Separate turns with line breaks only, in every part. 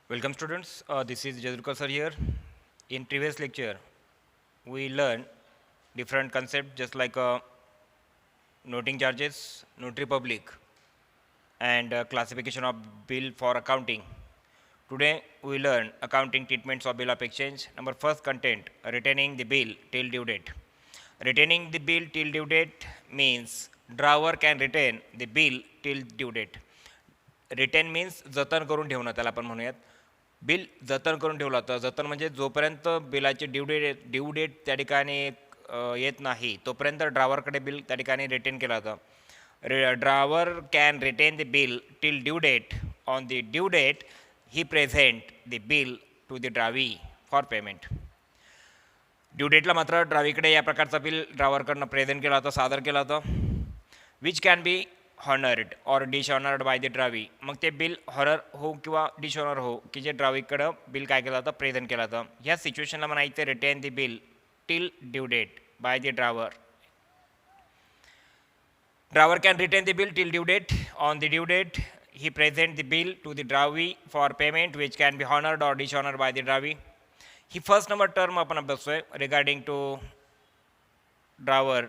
Welcome students, this is Jadurkar sir here. In previous lecture, we learned different concepts just like noting charges, notary public, and classification of bill for accounting. Today, we learn accounting treatments of bill of exchange. Number first content, retaining the bill till due date. Retaining the bill till due date means drawer can retain the bill till due date. Retain means जतन करून ठेवणं त्याला आपण म्हणूयात. Bill जतन करून ठेवलं होतं. जतन म्हणजे जोपर्यंत बिलाची ड्यू डेट त्या ठिकाणी येत नाही तोपर्यंत ड्रावरकडे बिल त्या ठिकाणी रिटेन केलं होतं. Drawer can retain the bill till due date. On the due date he present the bill to the drawee for payment. Due डेटला मात्र ड्रावीकडे या प्रकारचं बिल ड्रावरकडनं प्रेझेंट केलं होतं, सादर केलं होतं. Which can be honoured or dishonoured by the ड्रावी. मग ते बिल हॉनर हो किंवा डिशऑनर हो की जे ड्रावीकडं बिल काय केलं होतं, प्रेझेंट केलं होतं. ह्या सिच्युएशनला म्हणायचं retain the bill till due date by the drawer. Drawer can retain the bill till due date. On the due date he present the bill to the drawee for payment which can be honoured or dishonoured by the drawee. ही first number term आपण अभ्यासतोय regarding to drawer.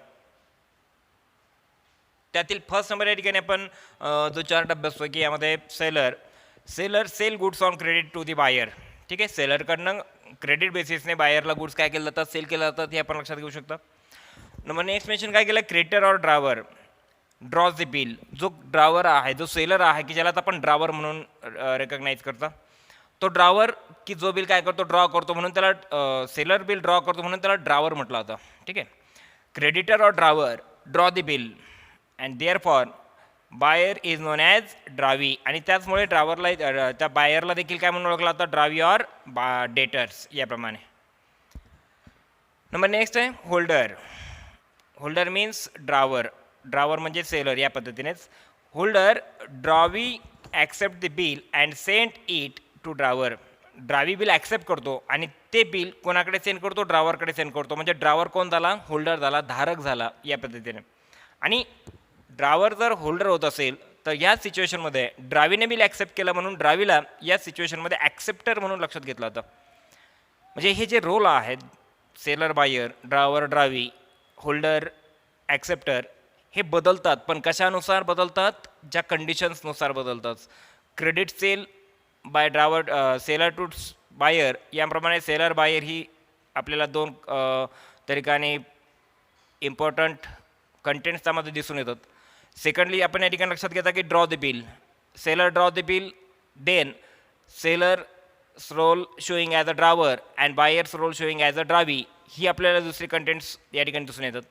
त्यातील first number या ठिकाणी आपण जो chart अभ्यासतो की यामध्ये seller sell goods on credit to the buyer. ठीक आहे, सेलरकडनं क्रेडिट बेसिसने बायरला गुड्स काय केलं जातात, सेल केलं जातात, हे आपण लक्षात घेऊ शकता. नंबर नेक्स्ट मेन्शन काय केलं, creditor or drawer drawers the bill. जो ड्रावर आहे, जो सेलर आहे की ज्याला आपण ड्रावर म्हणून रेकग्नाइज करता, तो ड्रावर की जो बिल काय करतो, ड्रॉ करतो, म्हणून त्याला सेलर बिल ड्रॉ करतो म्हणून त्याला ड्रावर म्हटलं होतं. ठीक आहे, creditor or drawer draw the bill and therefore buyer is known as drawee. आणि त्याचमुळे ड्रावरला त्या बायरला देखील काय म्हणून ओळखला होता, ड्रावी ऑर डेटर्स याप्रमाणे. नंबर नेक्स्ट आहे holder. Holder means drawer. Drawer म्हणजे सेलर या पद्धतीनेच. Holder drawee accept the bill and send it to drawer. Drawee bill accept करतो आणि ते बिल कोणाकडे सेंड करतो, ड्रावरकडे सेंड करतो. म्हणजे ड्रावर कोण झाला, होल्डर झाला, धारक झाला या पद्धतीने. आणि ड्रावर जर होल्डर होत असेल तर या सिच्युएशनमध्ये ड्रावीने बिल ॲक्सेप्ट केलं म्हणून ड्रावीला या सिच्युएशनमध्ये ॲक्सेप्टर म्हणून लक्षात घेतलं होतं. म्हणजे हे जे रोल आहेत, seller buyer, drawer drawee, holder acceptor, हे बदलतात. पण कशानुसार बदलतात, ज्या कंडिशन्सनुसार बदलतात. Credit sale by drawer seller to buyer याप्रमाणे सेलर बायर ही आपल्याला दोन ठिकाणी इम्पॉर्टंट कंटेंट्स त्यामध्ये दिसून येतात. सेकंडली आपण या ठिकाणी लक्षात घेता की draw the bill. Seller draw the bill, then seller's role showing as a drawer and buyer's role showing as a drawee. ही आपल्याला दुसरी कंटेंट्स या ठिकाणी दिसून येतात.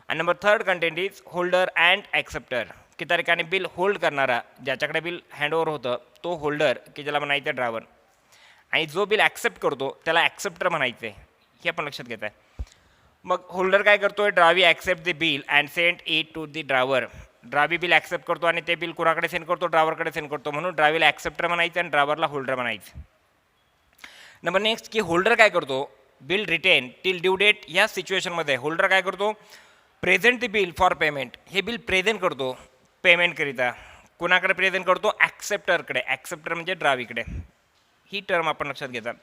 आणि number third content is holder and acceptor. की त्या ठिकाणी बिल होल्ड करणारा, ज्याच्याकडे बिल हँडओव्हर होतं तो होल्डर की ज्याला म्हणायचं ड्रावर. आणि जो बिल ॲक्सेप्ट करतो त्याला ॲक्सेप्टर म्हणायचं आहे, हे आपण लक्षात घेत आहे. मग होल्डर काय करतोय, drawee accept the bill and send it to the drawer. Drawee bill accept करतो आणि ते बिल कुणाकडे सेंड करतो, ड्रावरकडे सेंड करतो. म्हणून ड्रावीला ॲक्सेप्टर म्हणायचं आणि ड्रावरला होल्डर म्हणायचं. नंबर नेक्स्ट की होल्डर काय करतो, bill retain till due date. या सिच्युएशनमध्ये होल्डर काय करतो, present the bill for payment. हे बिल प्रेझेंट करतो पेमेंटकरिता. कुणाकडे प्रेझेंट करतो, ॲक्सेप्टरकडे. ॲक्सेप्टर म्हणजे ड्रावीकडे. ही टर्म आपण लक्षात घेतात.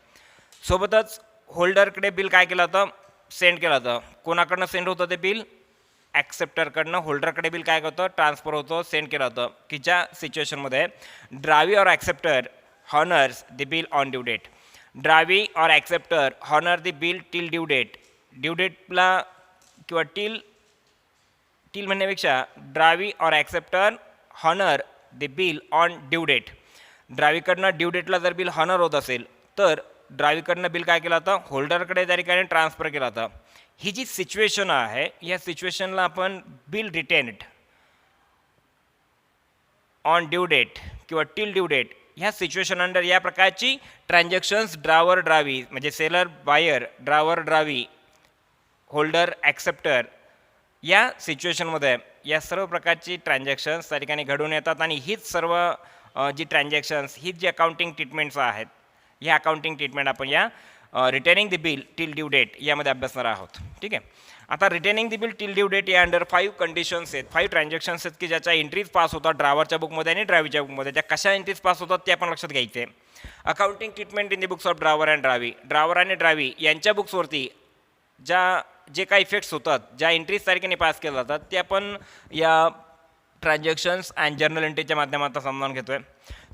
सोबतच होल्डरकडे बिल काय केलं होतं, सेंड केलं होतं. कोणाकडनं सेंड होतं ते बिल, ॲक्सेप्टरकडनं होल्डरकडे बिल काय करतं, ट्रान्सफर होतं, सेंड केलं होतं. की ज्या सिच्युएशनमध्ये drawee or acceptor honours the bill on due date. Drawee or acceptor honour the bill till due date. Due डेटला किंवा टिल म्हणण्यापेक्षा drawee or acceptor honour the bill on due date. ड्रावीकडनं ड्यू डेटला जर बिल हॉनर होत असेल तर ड्रावीकडनं bill काय केलं होतं, होल्डरकडे त्या ठिकाणी ट्रान्सफर केला होता. ही जी सिच्युएशन आहे या सिच्युएशनला आपण bill retained on due date किंवा टिल ड्यू डेट ह्या सिच्युएशन अंडर या प्रकारची ट्रान्झॅक्शन्स ड्रावर ड्रावी म्हणजे seller buyer, drawer drawee, holder acceptor या सिच्युएशनमध्ये या सर्व प्रकारची ट्रान्झॅक्शन्स त्या ठिकाणी घडून येतात. आणि हीच सर्व जी ट्रान्झॅक्शन्स, हीच जी अकाउंटिंग ट्रीटमेंट्स आहेत, ह्या अकाउंटिंग ट्रीटमेंट आपण या retaining the bill till due date यामध्ये अभ्यासणार आहोत. ठीक आहे. आता retaining the bill till due date या अंडर 5 कंडिशन्स आहेत, 5 ट्रान्झॅक्शन्स आहेत की ज्याच्या एंट्रीज पास होतात ड्रावरच्या बुकमध्ये आणि ड्रावीच्या बुकमध्ये. त्या कशा एंट्रीज पास होतात ते आपण लक्षात घ्यायचे. Accounting treatment in the books of drawer and drawee. Drawer आणि ड्रावी यांच्या बुक्सवरती जे काही इफेक्ट्स होतात, ज्या एंट्रीज तारखेने पास केल्या जातात ते आपण या ट्रान्झॅक्शन्स अँड जर्नल एंट्रीच्या माध्यमातून समजावून घेतोय.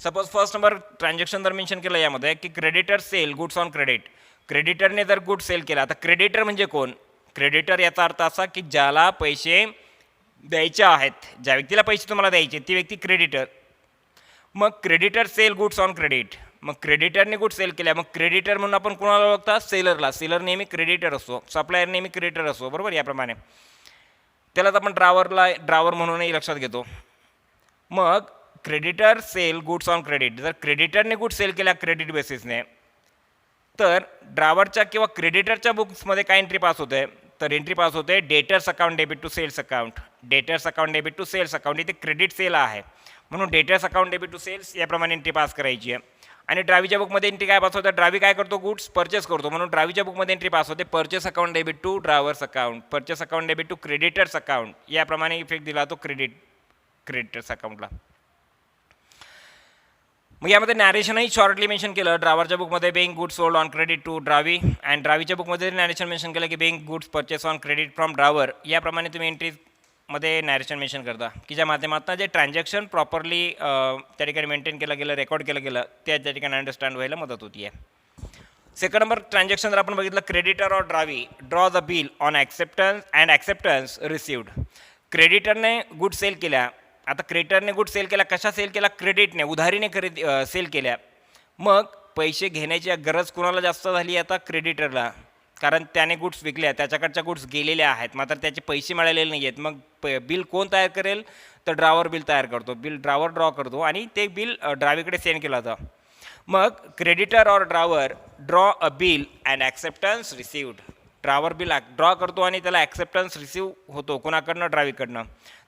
सपोज फर्स्ट नंबर ट्रान्झॅक्शन जर मेन्शन केलं यामध्ये की creditor sell goods on credit. क्रेडिटरने जर गुड सेल केला, आता क्रेडिटर म्हणजे कोण? क्रेडिटर याचा अर्थ असा की ज्याला पैसे द्यायचे आहेत, ज्या व्यक्तीला पैसे तुम्हाला द्यायचे ती व्यक्ती क्रेडिटर. मग creditor sell goods on credit. मग क्रेडिटरने गुड सेल केल्या, मग क्रेडिटर म्हणून आपण कोणाला ओळखता? सेलरला. सेलर नेहमी क्रेडिटर असतो, सप्लायर नेहमी क्रेडिटर असतो, बरोबर. याप्रमाणे त्यालाच आपण ड्रावर म्हणूनही लक्षात घेतो. मग creditor sell goods on credit. जर क्रेडिटरने गुड सेल केल्या क्रेडिट बेसिसने, तर ड्रावरच्या किंवा क्रेडिटरच्या बुक्समध्ये काय एंट्री पास होते? तर एंट्री पास होते debtors account debit to sales account. Debtors account debit to sales account. इथे क्रेडिट सेल आहे म्हणून debtors account debit to sales याप्रमाणे एंट्री पास करायची आहे. आणि ड्रावीच्या बुकमध्ये एंट्री काय पास होतं? ड्रावी काय करतो? गुड्स परचेस करतो म्हणून ड्रावीच्या बुकमध्ये एंट्री पास होते purchase account debit to drawer's account, purchase account debit to creditors account. याप्रमाणे इफेक्ट दिला तो क्रेडिटर्स अकाउंटला. मग यामध्ये नॅरेशनही शॉर्टली मेन्शन केलं. ड्रावरच्या बुकमध्ये being goods sold on credit to drawee and ड्रावीच्या बुकमध्ये नॅरेशन मेन्शन केलं की being goods purchase on credit from drawer. याप्रमाणे तुम्ही एंट्रीमध्ये नॅरेशन मेन्शन करता की ज्या माध्यमातून जे ट्रान्झॅक्शन प्रॉपरली त्या ठिकाणी मेंटेन केलं गेलं, रेकॉर्ड केलं गेलं, त्या ठिकाणी अंडरस्टँड व्हायला मदत होती आहे. सेकंड नंबर ट्रान्झॅक्शन जर आपण बघितलं, creditor or drawee draw the bill on acceptance received. क्रेडिटरने गुड सेल केल्या. आता क्रेडिटरने गुड सेल केला, कशा सेल केला? क्रेडिटने, उधारीने सेल केल्या. मग पैसे घेण्याची गरज कुणाला जास्त झाली? आता क्रेडिटरला, कारण त्याने गुड्स विकल्या, त्याच्याकडच्या गुड्स गेलेल्या आहेत, मात्र त्याचे पैसे मिळालेले नाही आहेत. मग बिल कोण तयार करेल? तर ड्रावर बिल तयार करतो. बिल ड्रावर ड्रॉ करतो आणि ते बिल ड्रावीकडे सेंड केलं जातं. मग creditor or drawer draw a bill and acceptance received. Drawer bill draw करतो आणि त्याला ॲक्सेप्टन्स रिसिव्ह होतो कोणाकडनं? ड्रावीकडनं.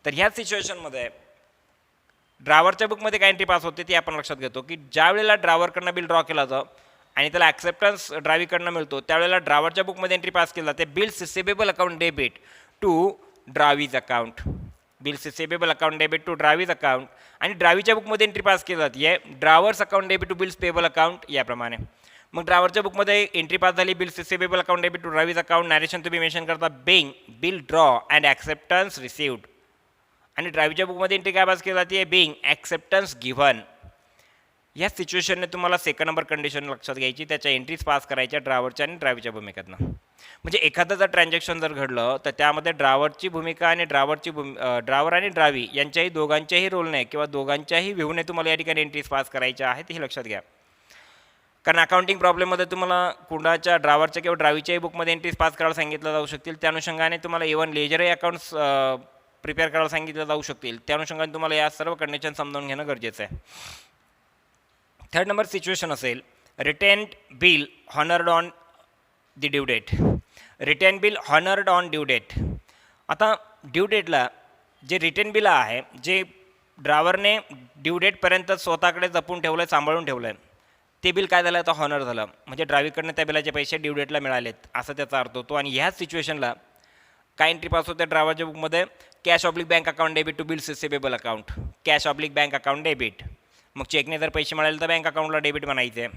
तर ह्या सिच्युएशनमध्ये ड्रावरच्या बुकमध्ये काय एंट्री पास होते ते आपण लक्षात घेतो की ज्या वेळेला ड्रावरकडनं बिल ड्रॉ केला जातं आणि त्याला ॲक्सेप्टन्स ड्रावीकडनं मिळतो, त्यावेळेला ड्रावरच्या बुकमध्ये एंट्री पास केली जाते bills receivable account debit to drawee's account. Bills receivable account debit to drawee's account. आणि ड्रावीच्या बुकमध्ये एंट्री पास केली जाते drawer's account debit to bills payable account याप्रमाणे. मग ड्रावरच्या बुकमध्ये एंट्री पास झाली bills receivable account debit to drawee's account. Narration तुम्ही मेन्शन करता being bill draw and acceptance received. आणि ड्रावीच्या बुकमध्ये एंट्री काय पास केली जाते? Being acceptance given. या सिच्युएशनने तुम्हाला सेकंड नंबर कंडिशन लक्षात घ्यायची, त्याच्या एंट्रीज पास करायच्या ड्रावरच्या आणि ड्रावीच्या भूमिकेतनं. म्हणजे एखादं जर ट्रान्झॅक्शन जर घडलं तर त्यामध्ये ड्रावरची भूमिका आणि ड्रावर आणि ड्रावी यांच्याही दोघांच्याही रोलने किंवा दोघांच्याही व्ह्यूने तुम्हाला या ठिकाणी एंट्रीज पास करायच्या आहेत, हे लक्षात घ्या. कारण अकाउंटिंग प्रॉब्लेममध्ये तुम्हाला कुणाच्या ड्रावरच्या किंवा ड्रावीच्याही बुकमध्ये एंट्रीज पास करायला सांगितलं जाऊ शकतील. त्या अनुषंगाने तुम्हाला इव्हन लेजरही अकाउंट्स प्रिपेअर करायला सांगितलं जाऊ शकतील. त्या अनुषंगाने तुम्हाला या सर्व कंडिशन समजावून घेणं गरजेचं आहे. थर्ड नंबर सिच्युएशन असेल retained bill honoured on the due date. Retain bill honoured on due date. आता ड्यू डेटला जे रिटेन बिल आहे, जे ड्रावरने ड्यू डेटपर्यंत स्वतःकडे जपून ठेवलं आहे, सांभाळून ठेवलं आहे, ते बिल काय झालं? आता हॉनर झालं. म्हणजे ड्रावीकडनं त्या बिलाचे पैसे ड्यू डेटला मिळालेत असं त्याचा अर्थ होतो. आणि ह्याच सिच्युएशनला काय एंट्री पास होते ड्रावरच्या बुकमध्ये? Cash oblique bank account debit to bills receivable account. Cash oblique bank account debit. मग चेकने जर पैसे मिळाले तर बँक अकाउंटला डेबिट म्हणायचे,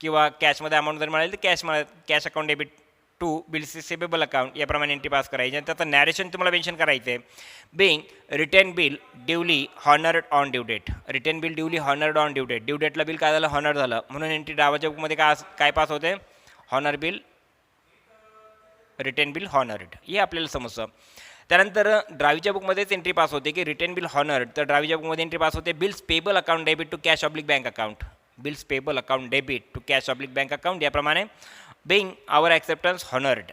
किंवा कॅशमध्ये अमाऊंट जर मिळाली तर cash account debit to bills receivable account याप्रमाणे एंट्री पास करायचे. आणि त्याचं नॅरेशन तुम्हाला मेन्शन करायचं आहे being retain bill duly honoured on due date. Retain bill duly honoured on due date. Due डेटला बिल काय झालं? हॉनर झालं. म्हणून एंट्री ड्रावरच्या बुकमध्ये काय पास होते? Honour bill, retain bill honoured, हे आपल्याला समजतं. त्यानंतर ड्रावीच्या बुकमध्येच एंट्री पास होते की रिटेन बिल हॉनर्ड. तर ड्रावीच्या बुकमध्ये एंट्री पास होते bills payable account debit to cash oblique bank account. Bills payable account debit to cash oblique bank account याप्रमाणे बेइंग आवर ॲक्सेप्टन्स हॉनर्ड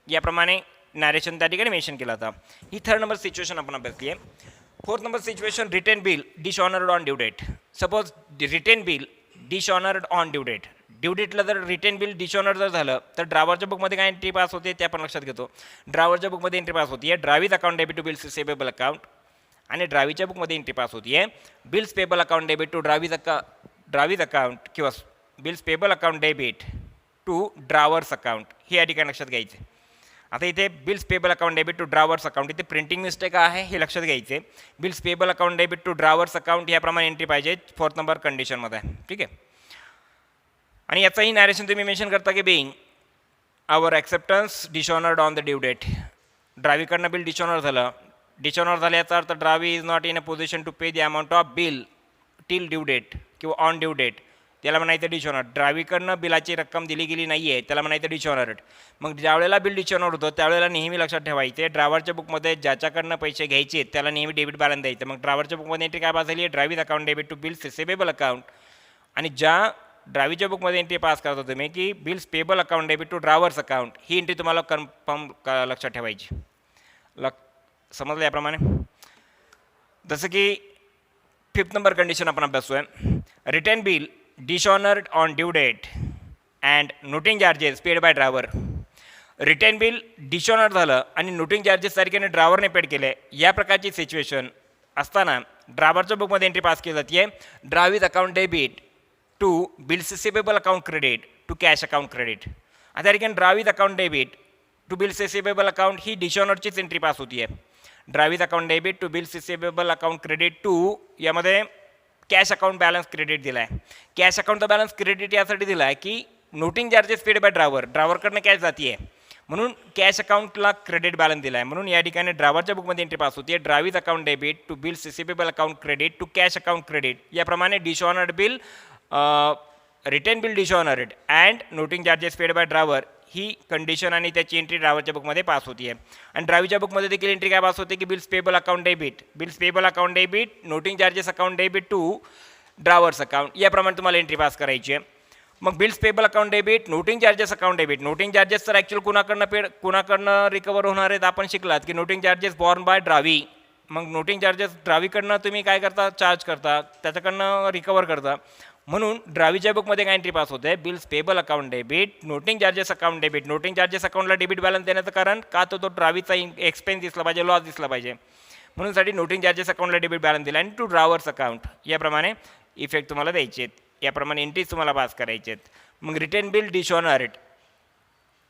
याप्रमाणे नॅरेशन त्या ठिकाणी मेन्शन केलं होतं. ही थर्ड नंबर सिच्युएशन आपण अभ्यासली आहे. Fourth number situation retain bill dishonoured on due date. Suppose retain bill dishonoured on due date. Due डेटला जर रिटेन बिल डिशऑनर जर झालं तर ड्रावरच्या बुकमध्ये काय एंट्री पास होते ते आपण लक्षात घेतो. ड्रावरच्या बुकमध्ये एंट्री पास होती आहे drawee's account debit to bills receivable account. आणि ड्रावीच्या बुकमध्ये एंट्री पास होती आहे bills payable account debit to drawee's account किंवा bills payable account debit to drawer's account, हे या ठिकाणी लक्षात घ्यायचे. आता इथे bills payable account debit to drawer's account, इथे प्रिंटिंग मिस्टेक आहे हे लक्षात घ्यायचे. Bills payable account debit to drawer's account याप्रमाणे एंट्री पाहिजे 4th नंबर कंडिशनमध्ये. ठीक आहे. आणि याचाही नॅरेशन तुम्ही मेन्शन करता की being our acceptance dishonoured on the due date. ड्रावीकडनं बिल डिशॉनर झालं. डिशॉनर झाल्याचा अर्थ drawee is not in a position to pay the amount of bill till due date किंवा ऑन ड्यू डेट, त्याला म्हणायचं डिशॉनर. ड्रावीकडनं बिलाची रक्कम दिली गेली नाही आहे त्याला म्हणायचं डिशॉनर्ड. मग ज्यावेळेला बिल डिशॉनर होतं त्यावेळेला नेहमी लक्षात ठेवायचे ड्रायव्हरच्या बुकमध्ये ज्याच्याकडनं पैसे घ्यायचे त्याला नेहमी डेबिट बॅलन्स द्यायचं. मग ड्रायव्हरच्या बुकमध्ये एंट्री काय पास झाली आहे, driving account debit to bills receivable account. आणि ज्या ड्रायव्हीच्या बुकमध्ये एंट्री पास करता तुम्ही की bills payable account debit to drivers account, ही एंट्री तुम्हाला कन्फर्म लक्षात ठेवायची. समजलं याप्रमाणे. जसं की 5th नंबर कंडिशन आपण अभ्यासूया. Return bill dishonoured on due date and noting charges paid by driver. Return bill dishonour झालं आणि नोटिंग चार्जेस तारखेने ड्रायव्हरने पेड केले, या प्रकारची सिच्युएशन असताना ड्रायव्हरच्या बुकमध्ये एंट्री पास केली जाते driving account debit to bills receivable account credit to cash account credit. आता ठिकाणी driving account debit to bills receivable account ही डिशॉनरचीच एंट्री पास होती आहे. Driving account debit to bills receivable account credit to यामध्ये cash account balance credit दिला आहे. Cash अकाउंटचा balance credit यासाठी दिला आहे की नोटिंग चार्जेस पेड बाय ड्रायव्हरकडनं कॅश जाती आहे म्हणून कॅश अकाउंटला क्रेडिट बॅलन्स दिला आहे. म्हणून या ठिकाणी ड्रायव्हरच्या बुकमध्ये एंट्री पास होती आहे driving account debit to bills receivable account credit to cash account credit. याप्रमाणे dishonoured bill, return bill dishonoured and noting charges paid by driver ही कंडिशन आणि त्याची एंट्री ड्रायव्हरच्या बुकमध्ये पास होती आहे. आणि ड्रायव्हरच्या बुकमध्ये देखील एंट्री काय पास होते की bills payable account debit noting charges account debit to drivers account, याप्रमाणे तुम्हाला एंट्री पास करायची आहे. मग bills payable account debit noting charges account debit. Noting charges तर ॲक्च्युअल कुणाकडनं रिकवर होणार आहेत आपण शिकलात की noting charges borne by drawee. मग नोटिंग चार्जेस ड्रावीकडनं तुम्ही काय करता, चार्ज करता, त्याच्याकडनं रिकवर करता. म्हणून ड्रावीच्या बुकमध्ये काय एंट्री पास होते bills payable account debit noting charges account debit. Noting charges अकाउंटला डेबिट बॅलन्स देण्याचं कारण का तो ड्रावीचा एक्सपेन्स दिसला पाहिजे, लॉस दिसला पाहिजे म्हणून साठी नोटिंग चार्जेस अकाउंटला डेबिट बॅलन्स दिला आणि टू ड्रायव्हर्स अकाउंट याप्रमाणे इफेक्ट तुम्हाला द्यायचे आहेत. याप्रमाणे एंट्रीज तुम्हाला पास करायचे आहेत. मग return bill dishonoured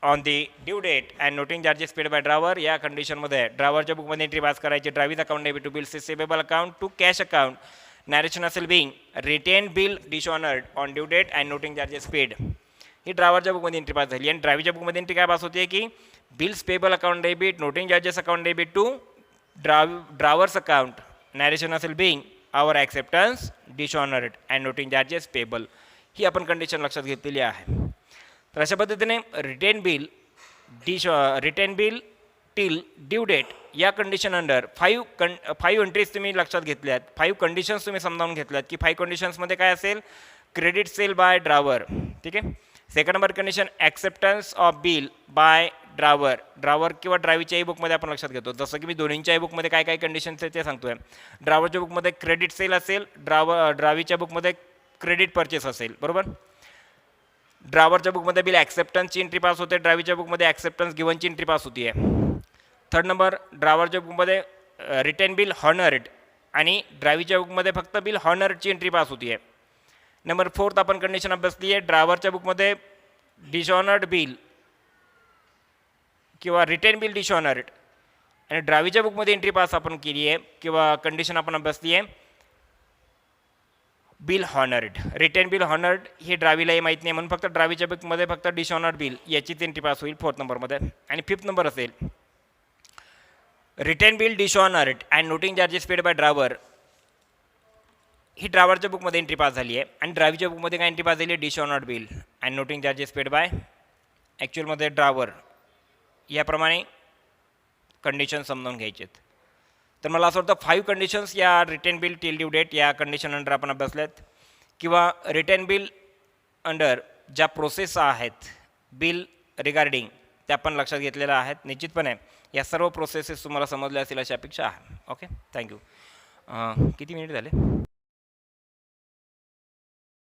on the due date and noting charges paid by driver या कंडिशनमध्ये ड्रायव्हरच्या बुकमध्ये एंट्री पास करायची driving account debit to bills receivable account to cash account. Narration असेल being retain bill dishonoured on due date and noting charges paid. ही ड्रायव्हरच्या बुकमध्ये entry pass झाली. आणि ड्रायव्हिंगच्या बुकमध्ये एंट्री काय पास होते की bills payable account debit noting charges account debit to drivers account. Narration असेल being our acceptance dishonoured and noting charges payable. ही आपण कंडिशन लक्षात घेतलेली आहे. तर अशा पद्धतीने retain bill till due date या कंडिशन अंडर 5 एंट्रीज तुम्ही लक्षात घेतल्यात, 5 कंडिशन्स तुम्ही समजावून घेतल्यात की 5 कंडिशन्समध्ये काय असेल, क्रेडिट सेल बाय ड्रायव्हर. ठीक आहे. Second number condition acceptance of bill by driver किंवा ड्रायव्हीच्याही बुकमध्ये आपण लक्षात घेतो. जसं की मी दोन्हीच्याही बुकमध्ये काय काय कंडिशन्स आहेत ते सांगतोय. ड्रायव्हरच्या बुकमध्ये क्रेडिट सेल असेल, ड्रायव्हीच्या बुकमध्ये क्रेडिट परचेस असेल. बरोबर. ड्रायव्हरच्या बुकमध्ये बिल ॲक्सेप्टन्सची एंट्री पास होते, ड्रायव्हीच्या बुकमध्ये ॲक्सेप्टन्स गिव्हनची एंट्री पास होती आहे. थर्ड नंबर ड्रायव्हरच्या बुकमध्ये रिटर्न बिल हॉनर्ड आणि ड्रायव्हीच्या बुकमध्ये फक्त बिल हॉनर्डची एंट्री पास होती आहे. नंबर 4 आपण कंडिशन अभ्यासली आहे. ड्रायव्हरच्या बुकमध्ये डिशॉनर्ड बिल किंवा रिटर्न बिल डिशॉनर्ड आणि ड्रायव्हीच्या बुकमध्ये एंट्री पास आपण केली आहे किंवा कंडिशन आपण अभ्यासली आहे bill honoured. Return bill honoured हे ड्रायव्हीलाही माहीत नाही म्हणून फक्त ड्रायव्हीच्या बुकमध्ये फक्त डिशॉनर्ड बिल याचीच एंट्री पास होईल 4th नंबरमध्ये. आणि 5th नंबर असेल return bill dishonoured and noting charges paid by driver. ही ड्रायव्हरच्या बुकमध्ये एंट्री पास झाली आहे आणि ड्रायव्हीच्या बुकमध्ये काय एंट्री पास झाली आहे dishonoured bill and noting charges paid by ॲक्च्युअलमध्ये ड्रायव्हर. याप्रमाणे कंडिशन समजावून घ्यायचे आहेत. तर मला असं वाटतं 5 कंडिशन्स या return bill till due date या कंडिशन अंडर आपण अभ्यासल्यात किंवा रिटर्न बिल अंडर ज्या प्रोसेस आहेत बिल रिगार्डिंग त्या आपण लक्षात घेतलेल्या आहेत. निश्चितपणे या सर्व प्रोसेसेस तुम्हाला समजल्या असतील अशी अपेक्षा आहे. Okay, thank you. किती मिनिट झाले?